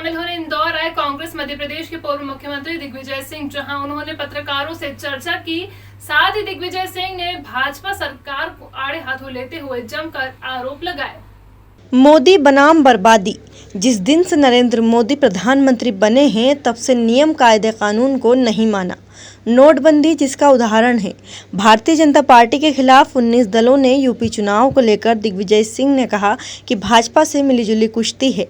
शामिल होने इंदौर आए कांग्रेस मध्य प्रदेश के पूर्व मुख्यमंत्री दिग्विजय सिंह, जहां उन्होंने पत्रकारों से चर्चा की। साथ ही दिग्विजय सिंह ने भाजपा सरकार को आड़े हाथों लेते हुए जमकर आरोप लगाए। मोदी बनाम बर्बादी। जिस दिन से नरेंद्र मोदी प्रधानमंत्री बने हैं तब से नियम कायदे कानून को नहीं माना। नोटबंदी जिसका उदाहरण है। भारतीय जनता पार्टी के खिलाफ 19 दलों ने यूपी चुनाव को लेकर दिग्विजय सिंह ने कहा कि भाजपा से मिलीजुली कुश्ती है।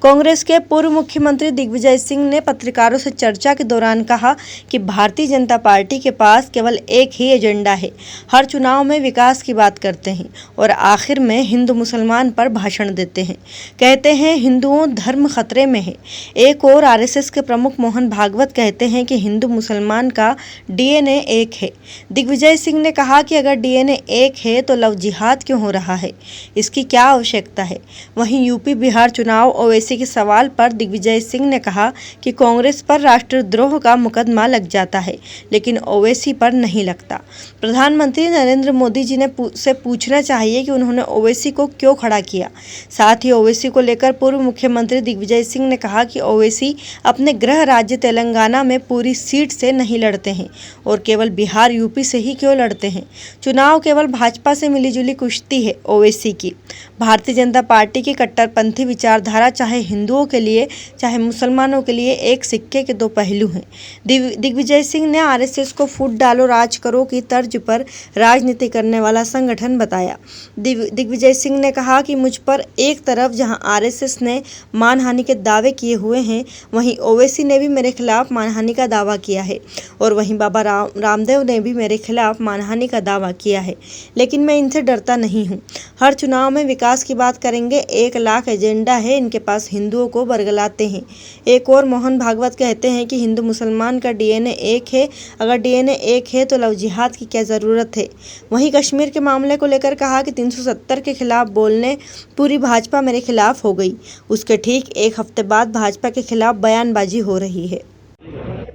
कांग्रेस के पूर्व मुख्यमंत्री दिग्विजय सिंह ने पत्रकारों से चर्चा के दौरान कहा कि भारतीय जनता पार्टी के पास केवल एक ही एजेंडा है, हर चुनाव में विकास की बात करते हैं और आखिर में हिंदू मुसलमान पर भाषण देते हैं। कहते हैं हिंदुओं धर्म खतरे में है। एक और आरएसएस के प्रमुख मोहन भागवत कहते हैं कि हिंदू मुसलमान का डीएनए एक है। दिग्विजय सिंह ने कहा कि अगर डीएनए एक है तो लव जिहाद क्यों हो रहा है, इसकी क्या आवश्यकता है। वहीं यूपी बिहार चुनाव ओवैसी के सवाल पर दिग्विजय सिंह ने कहा कि कांग्रेस पर राष्ट्रद्रोह का मुकदमा लग जाता है लेकिन ओवैसी पर नहीं लगता। प्रधानमंत्री नरेंद्र मोदी जी ने से पूछना चाहिए कि उन्होंने ओवैसी को क्यों खड़ा किया। साथ ही ओवैसी को लेकर पूर्व मुख्यमंत्री दिग्विजय सिंह ने कहा कि ओवैसी अपने गृह राज्य तेलंगाना में पूरी सीट से नहीं लड़ते हैं और केवल बिहार यूपी से ही क्यों लड़ते हैं। चुनाव केवल भाजपा से मिलीजुली कुश्ती है ओवैसी की। भारतीय जनता पार्टी की कट्टरपंथी विचारधारा चाहे हिंदुओं के लिए चाहे मुसलमानों के लिए एक सिक्के के दो पहलू हैं। दिग्विजय सिंह ने आरएसएस को फूट डालो राज करो की तर्ज पर राजनीति करने वाला संगठन बताया। दिग्विजय सिंह ने कहा कि मुझ पर एक तरफ जहां आरएसएस ने मानहानि के दावे किए हुए हैं, वहीं ओवैसी ने भी मेरे खिलाफ मानहानि का दावा किया है और वहीं बाबा रामदेव ने भी मेरे खिलाफ मानहानि का दावा किया है, लेकिन मैं इनसे डरता नहीं हूँ। हर चुनाव में विकास की बात करेंगे। 1 लाख एजेंडा है, इनके पास हिंदुओं को बरगलाते हैं। एक और मोहन भागवत कहते हैं कि हिंदू मुसलमान का डीएनए एक है, अगर डीएनए एक है तो लव जिहाद की क्या ज़रूरत है। वहीं कश्मीर के मामले को लेकर कहा कि 370 के खिलाफ बोलने पूरी भाजपा मेरे खिलाफ हो गई। उसके ठीक 1 हफ्ते बाद भाजपा के खिलाफ बयानबाजी हो रही है।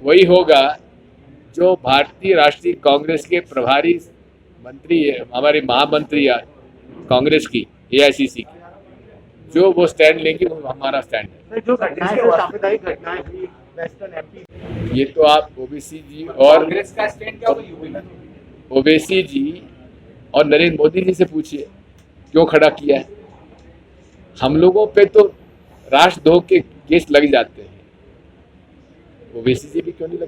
वही होगा जो भारतीय राष्ट्रीय कांग्रेस के प्रभारी मंत्री है, हमारे महामंत्री कांग्रेस की एआईसीसी की, जो वो स्टैंड लेंगे वो हमारा स्टैंड है। जो सांप्रदायिक घटनाएं हुई वेस्टर्न एमपी, ये तो आप ओवैसी जी और कांग्रेस का स्टैंड क्या हुई? ओवैसी जी और नरेंद्र मोदी जी से पूछिए क्यों खड़ा किया है। हम लोगों पे तो राष्ट्रद्रोह के केस लग जाते हैं, ओवैसी जी भी क्यों नहीं लगते।